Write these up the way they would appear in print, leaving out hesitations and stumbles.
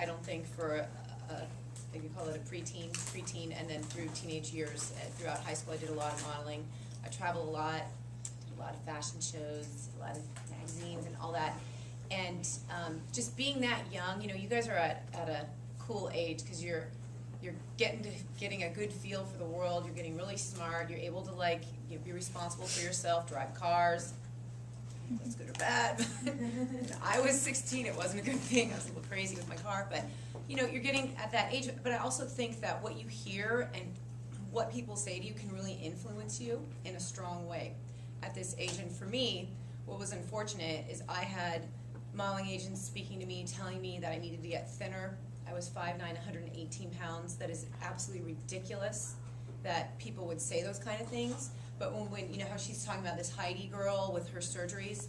I don't think, for you could call it a preteen, and then through teenage years. Throughout high school, I did a lot of modeling. I traveled a lot, did a lot of fashion shows, a lot of magazines and all that. And just being that young, you know, you guys are at a cool age because you're getting a good feel for the world. You're getting really smart. You're able to, like, be responsible for yourself, drive cars. That's good or bad. When I was 16, it wasn't a good thing. I was a little crazy with my car, but you know, you're getting at that age. But I also think that what you hear and what people say to you can really influence you in a strong way at this age. And for me, what was unfortunate is I had modeling agents speaking to me, telling me that I needed to get thinner. I was 5'9", 118 pounds. That is absolutely ridiculous that people would say those kind of things. But when you know how she's talking about this Heidi girl with her surgeries,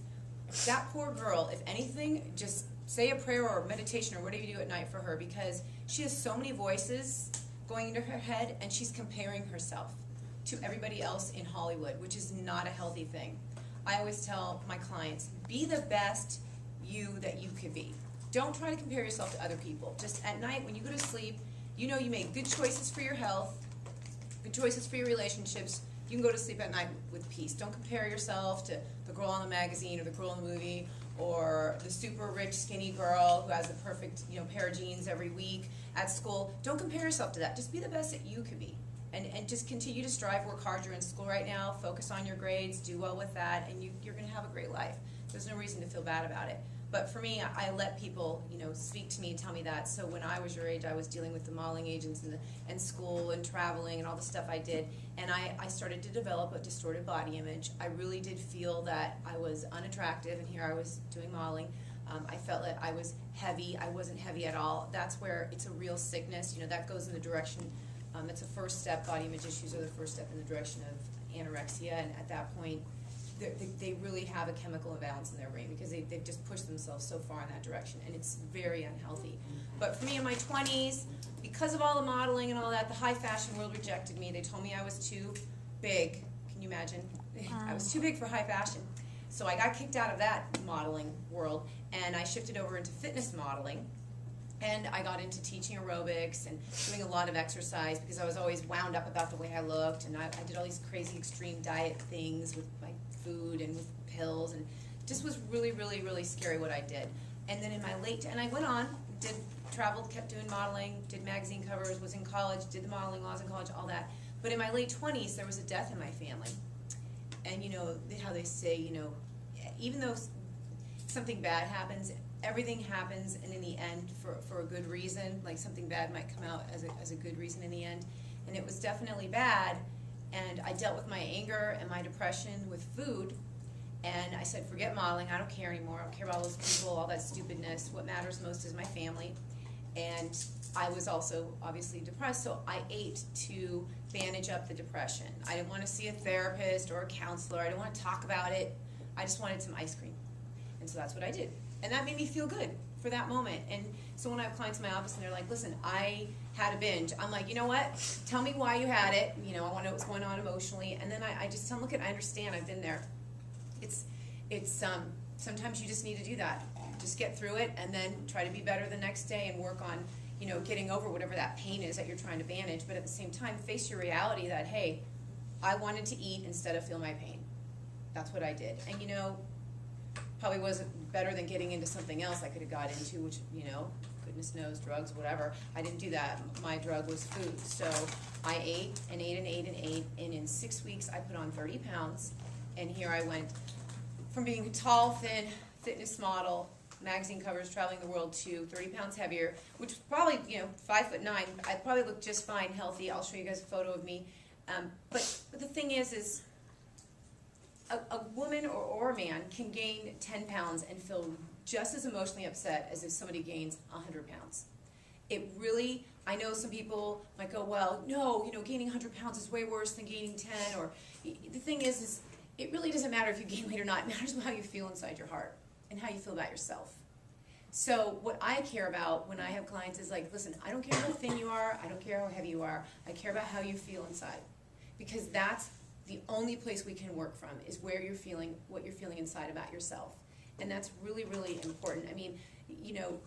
that poor girl, if anything, just say a prayer or meditation or whatever you do at night for her, because she has so many voices going into her head, and she's comparing herself to everybody else in Hollywood, which is not a healthy thing. I always tell my clients, be the best you that you could be. Don't try to compare yourself to other people. Just at night when you go to sleep, you know you made good choices for your health, good choices for your relationships. You can go to sleep at night with peace. Don't compare yourself to the girl on the magazine or the girl in the movie or the super rich skinny girl who has the perfect, you know, pair of jeans every week at school. Don't compare yourself to that. Just be the best that you could be. And just continue to strive, work hard. You're in school right now. Focus on your grades. Do well with that, and you're going to have a great life. There's no reason to feel bad about it. But for me, I let people, you know, speak to me and tell me that. So when I was your age, I was dealing with the modeling agents and school and traveling and all the stuff I did. And I started to develop a distorted body image. I really did feel that I was unattractive, and here I was doing modeling. I felt that I was heavy. I wasn't heavy at all. That's where it's a real sickness. You know, that goes in the direction, it's a first step. Body image issues are the first step in the direction of anorexia. And at that point, they really have a chemical imbalance in their brain because they've just pushed themselves so far in that direction, and it's very unhealthy. But for me in my 20s, because of all the modeling and all that, the high fashion world rejected me. They told me I was too big. Can you imagine? I was too big for high fashion. So I got kicked out of that modeling world, and I shifted over into fitness modeling. And I got into teaching aerobics and doing a lot of exercise because I was always wound up about the way I looked. And I did all these crazy extreme diet things with my food and with pills, and it just was really, really, really scary what I did. And then in my and I went on, traveled, kept doing modeling, did magazine covers, was in college, did the modeling while I was in college, all that. But in my late 20s, there was a death in my family. And you know how they say, you know, even though something bad happens, everything happens, and in the end, for a good reason. Like something bad might come out as a good reason in the end. And it was definitely bad, and I dealt with my anger and my depression with food. And I said, forget modeling, I don't care anymore. I don't care about all those people, all that stupidness. What matters most is my family. And I was also obviously depressed, so I ate to bandage up the depression. I didn't want to see a therapist or a counselor. I didn't want to talk about it. I just wanted some ice cream. And so that's what I did. And that made me feel good for that moment. And so when I have clients in my office and they're like, listen, I had a binge, I'm like, you know what? Tell me why you had it. You know, I want to know what's going on emotionally. And then I just tell them, look, I understand, I've been there. It's sometimes you just need to do that. Just get through it and then try to be better the next day and work on, you know, getting over whatever that pain is that you're trying to manage. But at the same time, face your reality that, hey, I wanted to eat instead of feel my pain. That's what I did. And, you know, probably wasn't better than getting into something else I could have got into, which, you know, goodness knows, drugs, whatever. I didn't do that. My drug was food. So I ate and ate and ate and ate, and in 6 weeks I put on 30 pounds, and here I went from being a tall, thin fitness model, magazine covers, traveling the world, to 30 pounds heavier, which was probably, you know, 5'9". I probably look just fine, healthy. I'll show you guys a photo of me. But the thing is a woman or a man can gain 10 pounds and feel just as emotionally upset as if somebody gains 100 pounds. It really, I know some people might go, well, no, you know, gaining 100 pounds is way worse than gaining 10. Or the thing is it really doesn't matter if you gain weight or not. It matters how you feel inside your heart and how you feel about yourself. So what I care about when I have clients is like, listen, I don't care how thin you are, I don't care how heavy you are, I care about how you feel inside. Because that's the only place we can work from, is where you're feeling, what you're feeling inside about yourself. And that's really, really important. I mean, you know,